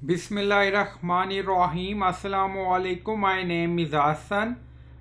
Bismillahirrahmanirrahim. Assalamu alaikum. My name is Hassan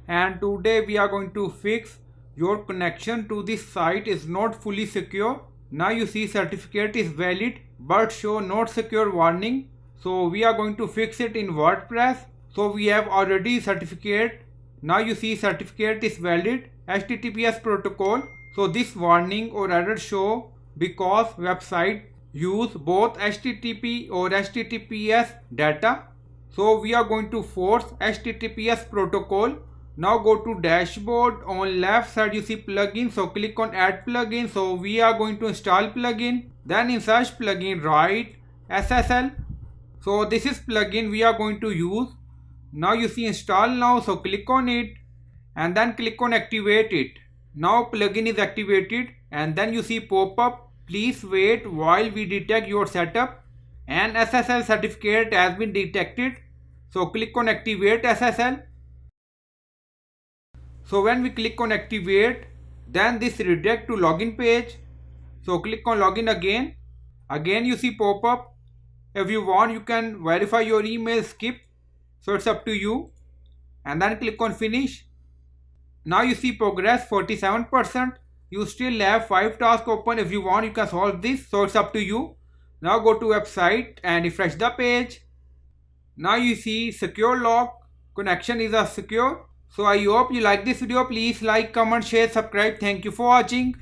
and today we are going to fix your connection to this site is not fully secure. Now you see certificate is valid but show not secure warning. So we are going to fix it in WordPress. So we have already certificate. Now you see certificate is valid HTTPS protocol. So this warning or error show because website use both HTTP or HTTPS data. So we are going to force HTTPS protocol. Now go to dashboard. On left side you see plugin. So click on add plugin. So we are going to install plugin. Then in search plugin write SSL. So this is plugin we are going to use. Now you see install now. So click on it and then click on activate it. Now plugin is activated and then you see pop up. Please wait while we detect your setup. An SSL certificate has been detected. So click on activate SSL. So when we click on activate, then this redirect to login page. So click on login again. Again you see pop up. If you want you can verify your email, skip. So it's up to you. And then click on finish. Now you see progress 47%. You still have 5 tasks open. If you want you can solve this. So it's up to you. Now go to website and refresh the page. Now you see secure log. Connection is secure. So I hope you like this video. Please like, comment, share, subscribe. Thank you for watching.